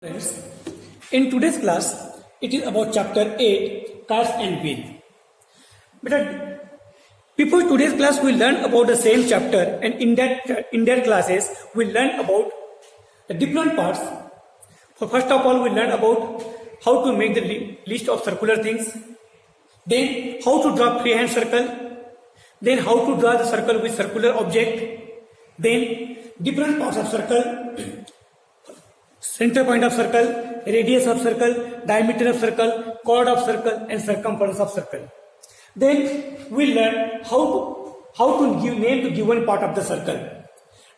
Friends, in today's class, it is about chapter 8, Cars and Wheel. But before today's class, we learn about the same chapter, and in that classes, we learn about the different parts. So first of all, we learn about how to make the list of circular things, then how to draw freehand circle, then how to draw the circle with circular object, then different parts of circle, center point of circle, radius of circle, diameter of circle, chord of circle, and circumference of circle. Then we learn how to give name to given part of the circle.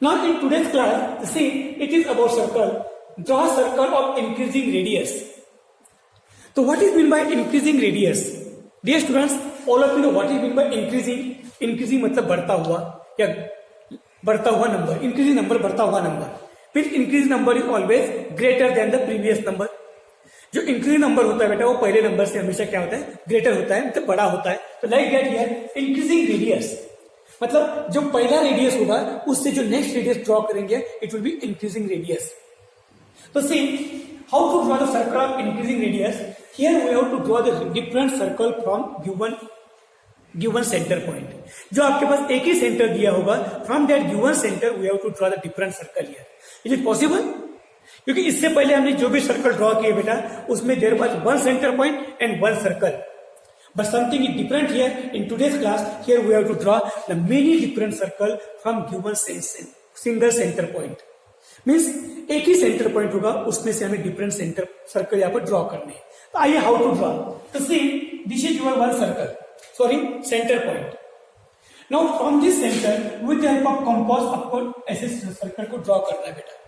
Now in today's class, see, it is about circle. Draw circle of increasing radius. So what is meant by increasing radius? Dear students, all of you know what is meant by increasing. Increasing मतलब बढ़ता हुआ या बढ़ता हुआ number. Increasing number बढ़ता हुआ number. फिर increase number is always greater than the previous number. जो इंक्रीज नंबर होता है बेटा वो पहले नंबर से हमेशा क्या होता है, ग्रेटर होता है, मतलब बड़ा होता है. तो like that here increasing radius मतलब जो पहला रेडियस होगा उससे जो नेक्स्ट रेडियस ड्रॉ करेंगे it will be increasing radius. तो see how to draw the circle of increasing radius. Here we have to draw the different circle from given centre point. जो आपके पास एक ही सेंटर दिया होगा, from that given centre we have to draw the different circle here. Is it possible? क्योंकि इससे पहले हमने जो भी सर्कल ड्रॉ किए बेटा उसमें there was one centre point and one circle. But something is different here. In today's class here we have to draw the many different circle from given single centre point. Means एक ही centre point होगा, उसमें से हमें different centre circle यहाँ पर draw करने हैं. तो आइए हाउ टू ड्रॉ. तो see this is your one circle, sorry centre point. Now from this centre with the help of compass आपको ऐसे सर्कल को ड्रॉ करना है बेटा.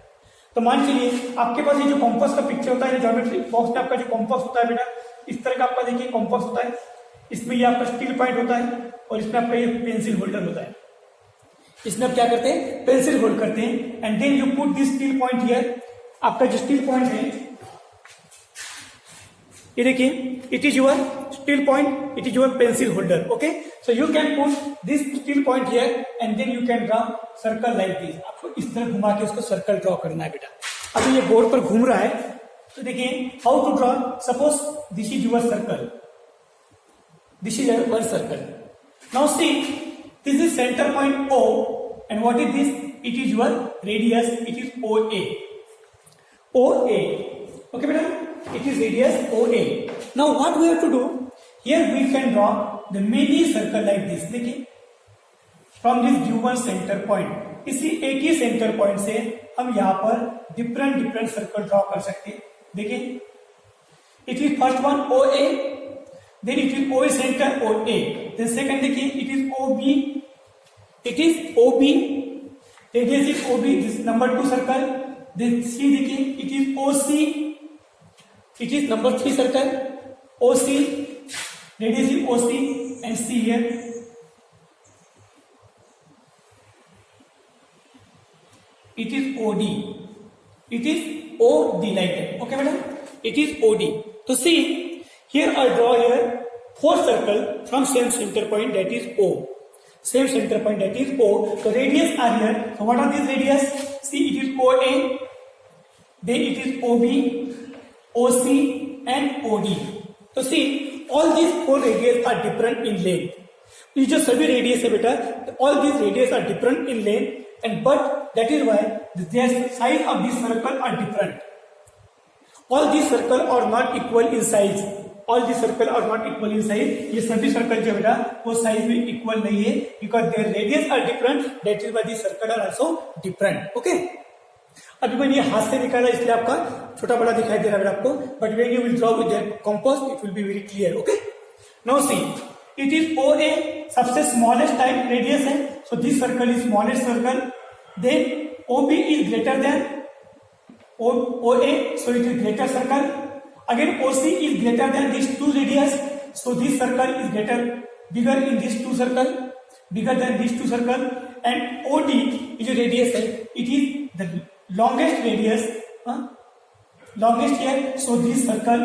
तो मान चलिए आपके पास ये जो कंपास का पिक्चर होता है, ज्योमेट्री बॉक्स में आपका जो कंपास होता है बेटा, इस तरह का आपका देखिए कंपास होता है. इसमें ये आपका स्टील पॉइंट होता है और इसमें आपका ये पेंसिल होल्डर होता है. इसमें आप क्या करते हैं, पेंसिल होल्ड करते हैं and then you put this steel point here. आपका जो स्टील पॉइंट है ये देखिए, it is your steel point, it is your pencil holder. Okay, so you can put this steel point here and then you can draw circle like this. आपको इस तरह घुमा के उसको सर्कल ड्रॉ करना है बेटा. अभी ये बोर्ड पर घूम रहा है तो देखिए how to draw. Suppose this is your circle, this is one circle. Now see this is centre point O and what is this? It is your radius, it is OA. OA. Okay बेटा, it is radius OA. Now what we have to do? Here we can draw the mini circle like this. देखिए from this given center point. इसी एक ही centre point से हम यहाँ पर different circle draw कर सकते हैं. देखिए it is first one OA, then it is OA center OA, then second देखिए it is OB, it is OB, radius is OB, this number 2 circle. Then C देखिए it is OC, it is number 3 circle OC, radius is OC and C here. It is OD, it is OD like that. Okay madam, it is OD. So see here I draw here 4 circle from same center point, that is O. Same center point, that is O. So radius are here. So what are these radius? See it is OA, then it is OB, OC and OD. So see all these 4 radius are different in length. ये जो सभी radius है बेटा, all these radius are different in length and but that is why the size of this circle are different. All these circle are not equal in size. All these circle are not equal in size. ये सभी circle जो बेटा वो size में equal नहीं है because their radius are different. That is why these circle are also different. Okay. अभी मैंने ये हाथ से निकाला इसलिए आपका छोटा बड़ा दिखाई दे रहा है आपको, but when you will draw with their compass it will be very clear. Okay. Now see, it is OA, सबसे smallest type radius है. So this circle is smallest circle. Then OB is greater than OA, so it is greater circle. Again OC is greater than these 2 radius, so this circle is bigger in these 2 circle, bigger than these 2 circle. And OD is a radius है, it is the longest radius, longest here. So this circle,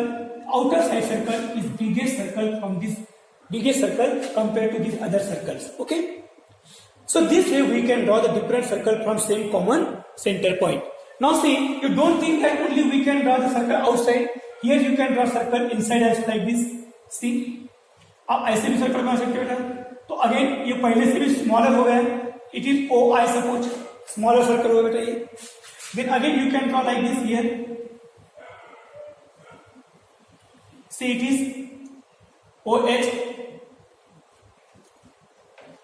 outer side circle is biggest circle from this biggest circle compared to these other circles. Okay. So this way we can draw the different circle from same common center point. Now see, you don't think that only we can draw the circle outside. Here you can draw circle inside also like this. See, आप ऐसे भी circle बना सकते हो बेटा. तो again ये पहले से भी स्मॉलर हो गया. It is OI suppose. Smaller circle हो बेटा ये. Then again you can draw like this here. See, it is OH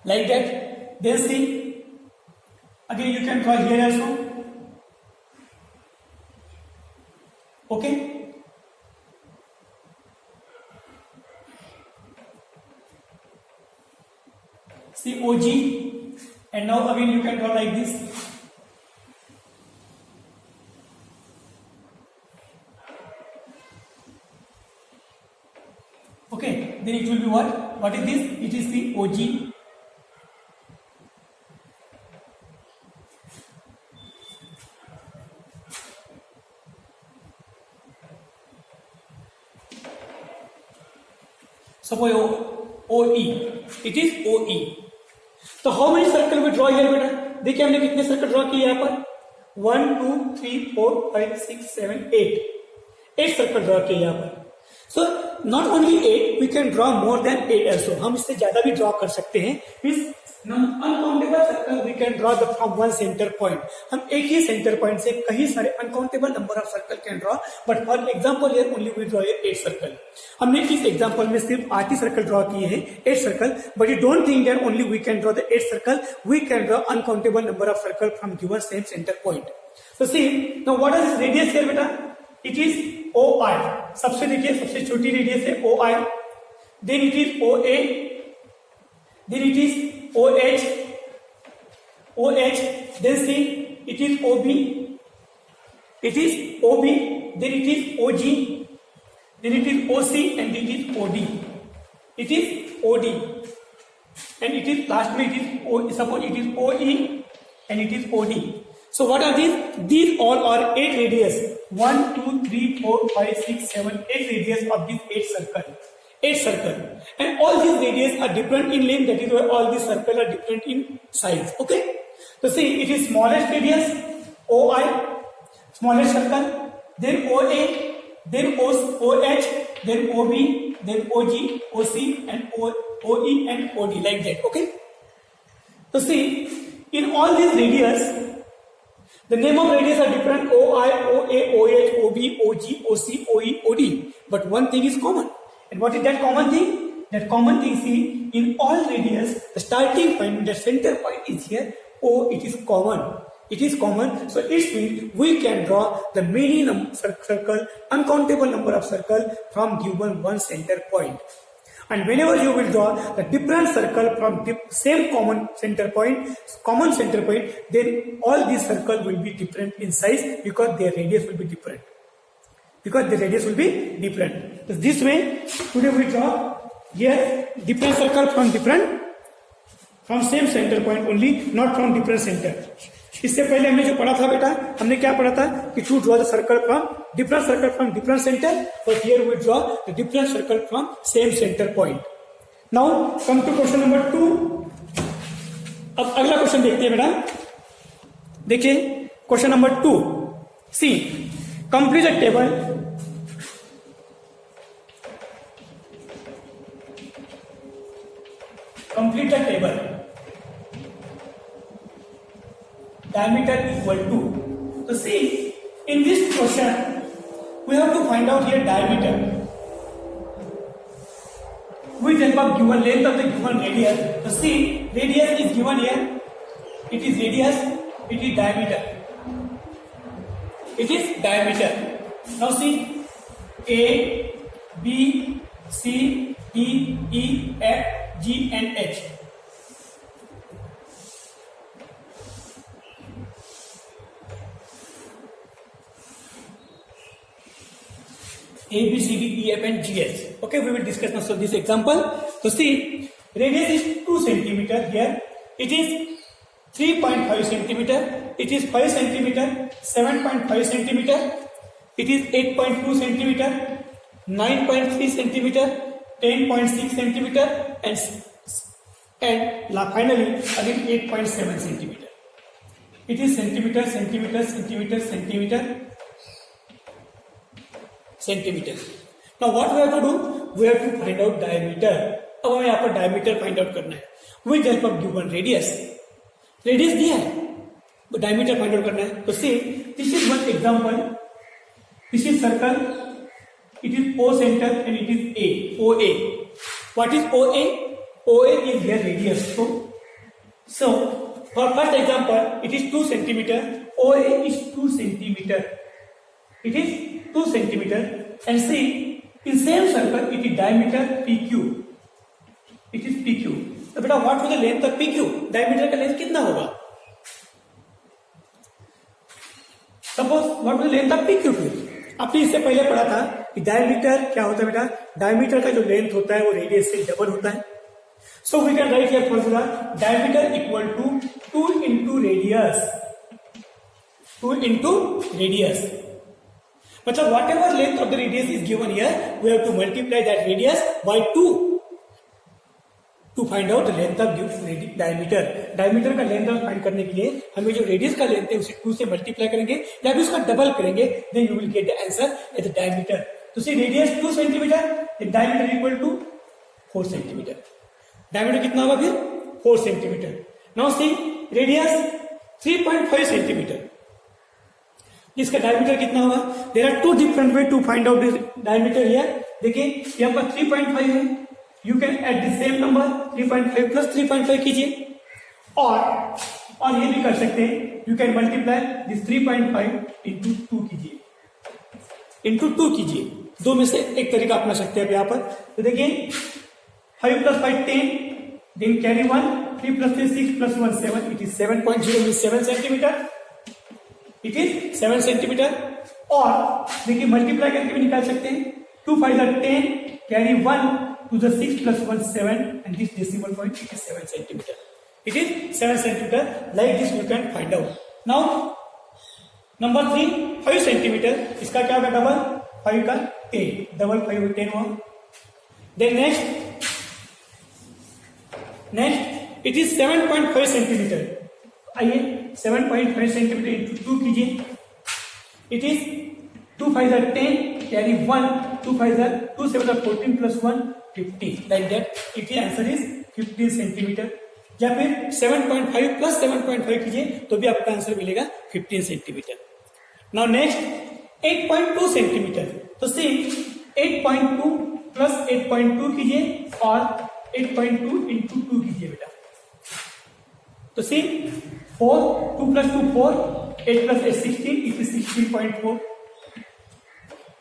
like that. Then see, again you can draw here also. Okay. See OG, and now again you can draw like this. Okay, then it will be what? What is this? It is the OG. Suppose OE. It is OE. तो how many circle we draw here बेटा. देखिए हमने कितने circle draw किए यहाँ पर. 1 2 3 4 5 6 7 8 circle draw किए यहाँ पर. So not only 8, we can draw more than 8 also. हम इससे ज्यादा भी ड्रॉ कर सकते हैं. Means uncountable circle we can draw the from one centre point. हम एक ही सेंटर पॉइंट से कई सारे uncountable number of circle can draw. But for example here only we draw 8 circle. हमने इस एग्जांपल में सिर्फ 8 सर्कल ड्रॉ किए हैं, 8 circle. But you don't think that only we can draw the 8 circle. We can draw uncountable number of circle from given same centre point. So see now what is radius here बेटा. It is OI. सबसे देखिए सबसे छोटी radius है OI. Then it is OA. Then it is OH. Then see, it is OB. It is OB. Then it is OG. Then it is OC and it is OD. It is OD. And it is last it is suppose it is OE and it is OD. So what are these? These all are 8 radius. 1 2 3 4 5 6 7 8 radius of this 8 circle. 8 circle. And all these radius are different in length. That is why all these circle are different in size. Okay. So see, it is smallest radius OI, smallest circle. Then OA, then OH, then OB, then OG, OC, and OE and OD like that. Okay. So see, in all these radius, the name of radius are different: OI, OA, OH, OB, OG, OC, OE, OD. But one thing is common. And what is that common thing? That common thing, see, in all radius, the starting point, the center point is here. O, it is common. It is common. So it means we can draw the many circle, uncountable number of circle from given one center point. And whenever you will draw the different circle from the same common center point, then all these circle will be different in size because their radius will be different. So this way, today we draw here different circle from same center point only, not from different center. इससे पहले हमने जो पढ़ा था बेटा, हमने क्या पढ़ा था कि to draw the circle from different centre. But here we draw the different circle from same centre point. Now come to question number 2. अब अगला क्वेश्चन देखते हैं बेटा. देखिए question number 2. See, complete the table. Complete the table. Diameter equal to. So see, in this question, we have to find out here diameter. With the help of given length of the given radius. So see, radius is given here. It is radius. It is diameter. It is diameter. Now see, A, B, C, D, E, F, G and H. A, B, C, D, E, F and G, H. Okay, we will discuss now so this example. So see, radius is 2 centimeter here. It is 3.5 centimeter. It is 5 centimeter. 7.5 centimeter. It is 8.2 centimeter. 9.3 centimeter. 10.6 centimeter and finally again 8.7 centimeter. It is centimeter, centimeter, centimeter, centimeter, centimeter. Now what we have to do? We have to find out diameter. अब हमें यहाँ पर diameter find out करना है. With help of given radius. Radius दिया है, तो diameter find out करना है. तो see, this is one example. This is circle. It is O center and it is A. OA. What is OA? OA is their radius. So for first example, it is 2 centimeter. OA is 2 centimeter. It is 2 centimeter. And see, in same circle, it is diameter PQ. It is PQ. तो बेटा what was the length of PQ? Diameter का length कितना होगा? Suppose what was the length of PQ? आपने इससे पहले पढ़ा था कि डायमीटर क्या होता है बेटा? डायमीटर का जो लेंथ होता है वो रेडियस से डबल होता है. So we can write here formula diameter equal to 2 into radius. 2 into radius. मतलब whatever length of the radius is given here, we have to multiply that radius by 2 to find out the length of diameter. Diameter का length find करने के लिए हमें जो radius का length है उसे 2 से मल्टीप्लाई करेंगे या फिर उसका डबल करेंगे, then you will get the answer at the diameter. तो see radius 2 centimeter, the diameter equal to 4 centimeter. Diameter कितना होगा फिर? 4 centimeter. Now see radius 3.5 centimeter. इसका डायमीटर कितना होगा? There are 2 different way to find out this diameter here. देखिए यहाँ पर 3.5 है. You can add the same number 3.5 plus 3.5 कीजिए और ये भी कर सकते हैं. You can multiply this 3.5 into 2 कीजिए. Into 2 कीजिए. दो में से एक तरीका अपना सकते हैं यहाँ पर. तो देखिए 5 plus 5 10, then carry 1, 3 plus 3 6 plus 1 7. It is 7.0 means 7 centimeter. It is 7 centimeter. और देखिए मल्टीप्लाई करके भी निकाल सकते हैं. 2 5 are 10, carry 1 to the 6 plus 1 7, and this decimal point it is 7 centimeter. It is 7 centimeter. Like this you can find out. Now number 3 5 centimeter. इसका क्या होगा? डबल 5 का 10, डबल 5 10 हुआ. Then next it is 7.5 centimeter. आइए 7.5 centimeter into 2 कीजिए. It is 2 5 are 10, carry 1, 2 5 are 2 7 are 14 plus 1 15. Like that, if the answer is 15 centimeter. या फिर 7.5 plus 7.5 कीजिए तो भी आपका आंसर मिलेगा 15 सेंटीमीटर. Now next 8.2 centimetre. तो सी 8.2 plus 8.2 कीजिए और 8.2 into 2 कीजिए बेटा. तो सी 4 2 plus 2 4, 8 plus 8 16, it is 16.4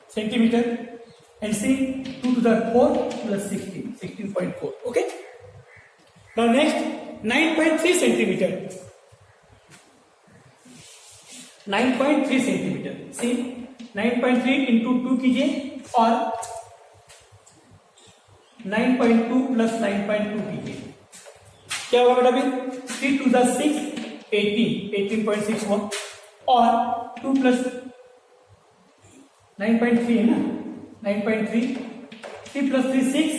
centimeter. And see 2 to the 4 plus 16, 16.4. Okay. Now next 9.3 centimeter. 9.3 centimeter. See 9.3 into 2 कीजिए और 9.2 plus 9.2 कीजिए. क्या होगा बेटा फिर? 3 to the 6 18, 18.6 हुआ और 2 plus 9.3 है ना, 9.3, 3 plus 3 6,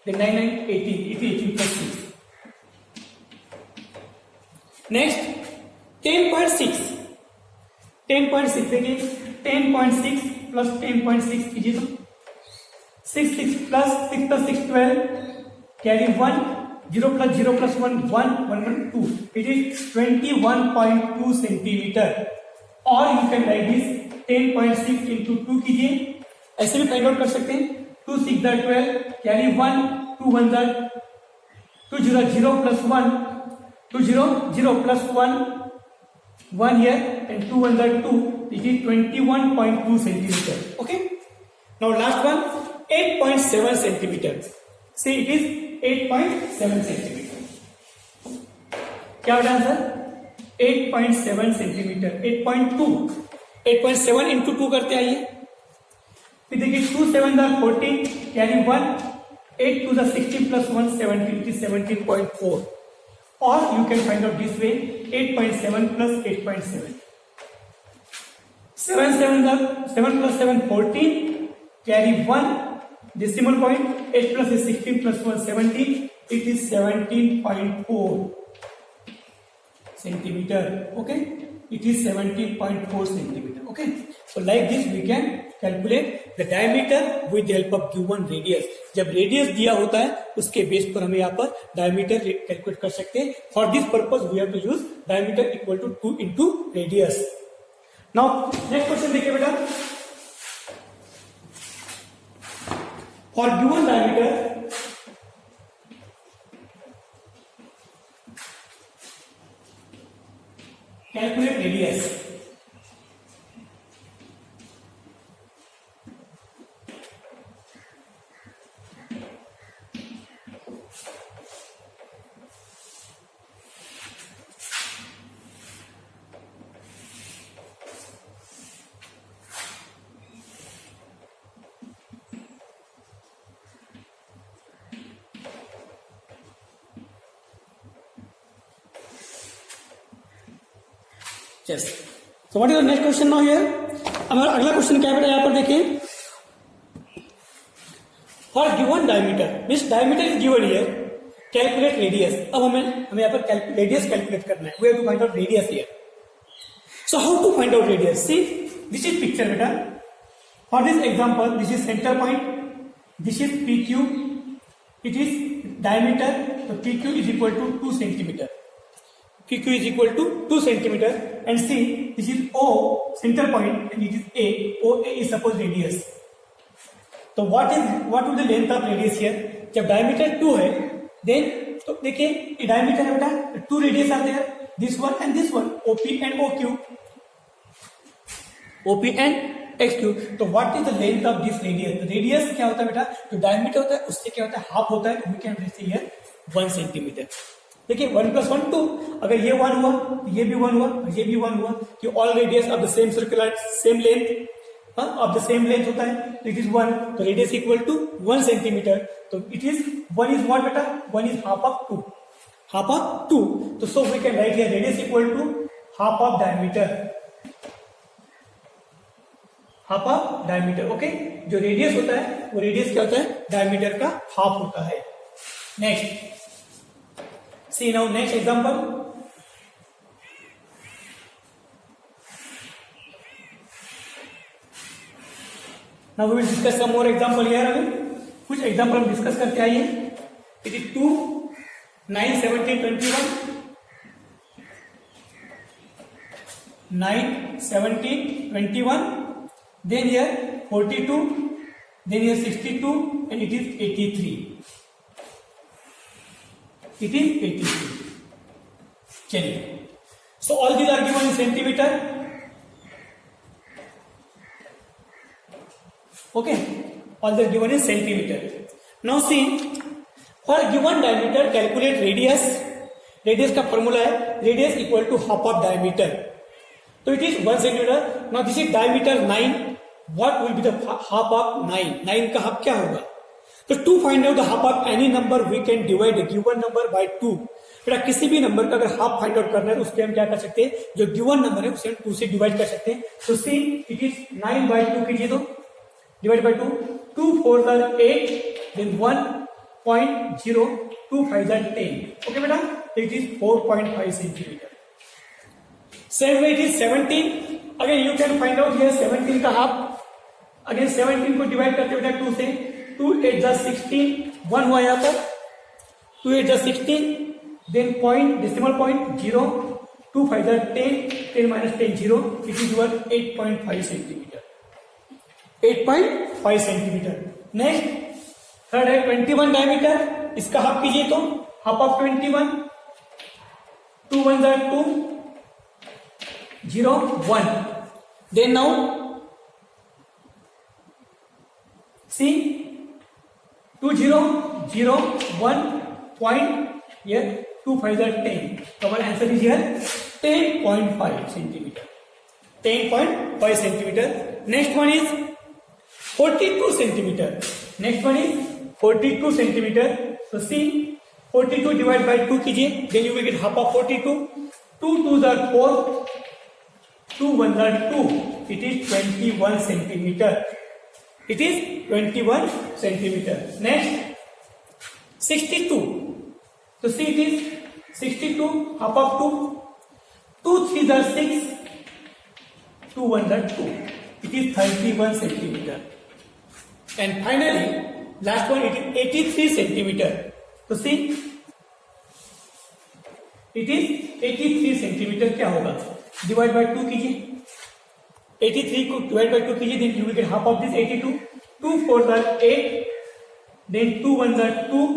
then 9 9 18, it is 18 plus 6. Next 10.6. 10.6 देखिए 10.6 plus 10.6 कीजिए तो 6 6 plus 6 plus 6 12, carry 1, 0 plus 0 plus 1 1 1 1 2. It is 21.2 centimeter. Or you can write this 10.6 into 2 कीजिए. ऐसे भी फाइंड आउट कर सकते हैं. 2 6 12, carry 1, 2 1 2 0 0 plus 1, 2 0 0 plus 1 1 here, and 2 1 2. It is 21.2 centimeter. Okay. Now last one 8.7 centimeter. See it is 8.7 centimeter. क्या होगा answer? 8.7 centimeter. 8.2. 8.7 into 2 करते आइए. फिर देखिए 2 7 are 14, carry 1, 8 to the 16 plus 1 17, it is 17.4. Or you can find out this way 8.7 plus 8.7. 7 plus 7 14, carry 1, decimal point, 8 plus 16 plus 1 17, it is 17.4. centimeter. Okay, it is 17.4 centimeter. Okay, so like this we can calculate the diameter with the help of given radius. जब radius दिया होता है उसके base पर हमें यहाँ पर diameter calculate कर सकते हैं. For this purpose we have to use diameter equal to 2 into radius. Now next question देखिए बेटा. For given diameter calculate radius. Yes. So what is the next question now here? हमारा अगला question क्या है बेटा, यहाँ पर देखिए. For given diameter means diameter is given here, calculate radius. अब हमें यहाँ पर रेडियस कैलकुलेट करना है. We have to find out radius here. So how to find out radius? See this is picture बेटा. For this example this is centre point, this is P Q, it is diameter. तो P Q is equal to 2 centimetre. PQ is equal to 2 centimeter, and see this is O center point and it is A. OA is suppose radius. तो what will the length of radius here? जब diameter 2 है then तो देखिए diameter है बेटा, 2 radius are there, this one and this one, OP and OQ, OP and XQ. तो what is the length of this radius? Radius क्या होता है बेटा, जो diameter होता है उससे क्या होता है, half होता है. We can say here 1 centimeter. देखिए 1 + 1 2. अगर ये 1 हुआ तो ये भी 1 हुआ और ये भी 1 हुआ कि all radius of the same circular same length of the same length होता है. तो इट इज 1. तो रेडियस इक्वल टू 1 सेंटीमीटर. तो इट इज 1 इज व्हाट बेटा, 1 is half of 2, half of 2. तो so we can write here radius equal to half of diameter, half of diameter. Okay, जो radius होता है वो radius क्या होता है, डायमीटर का हाफ होता है. Next see now next example. Now we will discuss some more example here. अभी कुछ एग्जाम्पल हम डिस्कस करते आइए. It is 2 9 17 21 9 17 21, then here 42, then here 62 and it is 83. It is 83. चलिए, so all these are given in centimeter. Okay, all these are given in centimeter. Now see, for given diameter calculate radius. Radius का formula है radius equal to half of diameter. So it is 1 centimeter. Now this is diameter 9. What will be the half of 9? 9 का half क्या होगा? तो to find out the half of any number we can divide given number by 2. बेटा किसी भी number का अगर half find out करना है तो उसके हम क्या कर सकते हैं, जो गिवन नंबर है उसे हम 2 से डिवाइड कर सकते हैं. तो सी इट इज 9/2 कीजिए तो divide by 2. 2 4 are 8, then 1.0, 2 5 are 10. Okay बेटा, it is 4.5 centimetre. Same way it is 17. Again you can find out here 17 का हाफ. अगेन 17 को डिवाइड करते बेटा 2 से. 2 8 जा 16, 1 हुआ यहाँ पर. 2 8 जा 16, then point decimal point 0, 2 5 जा 10, 10 minus 10 0. It is your 8.5 centimeter. 8.5 centimeter. Next third है 21 डायमीटर. इसका हाफ कीजिए तो हाफ ऑफ 21, 2 1 जा 2, 0 1. Then now see 2 0 0 1 point here 2 5 are 10. So our answer is here 10.5 centimeter. 10.5 centimeter. Next one is 42 centimeter. Next one is 42 centimeter. So see 42 divided by 2 कीजिए, then you will get half of 42. 2 2s are 4, 2 1s are 2. It is 21 centimeter. It is 21 centimeter. Next 62. So see it is 62 half of 2. 2 3s are 6, 2 1s are 2. It is 31 centimeter. And finally, last one, it is 83 centimeter. So see, it is 83 centimeter. क्या होगा? Divide by 2 कीजिए. 83 को divide by 2 कीजिए, then you will get half of this 82. 2 4s are 8. Then 2 1s are 2.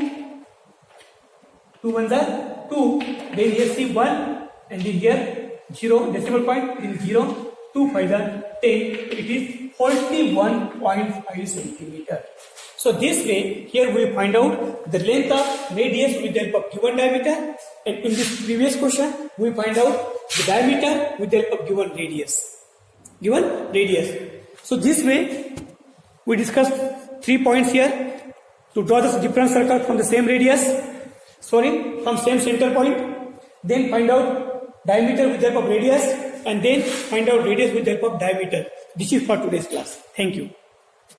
2 1s are 2. Then here see 1, and then here 0 decimal point. Then 0. 2 5s are 10. It is 41.5 centimeter. So this way, here we find out the length of radius with the help of given diameter, and in this previous question, we find out the diameter with the help of given radius. So this way, we discussed 3 points here to draw the different circle from the same radius, from same center point, then find out diameter with the help of radius, and then find out radius with the help of diameter. This is for today's class. Thank you.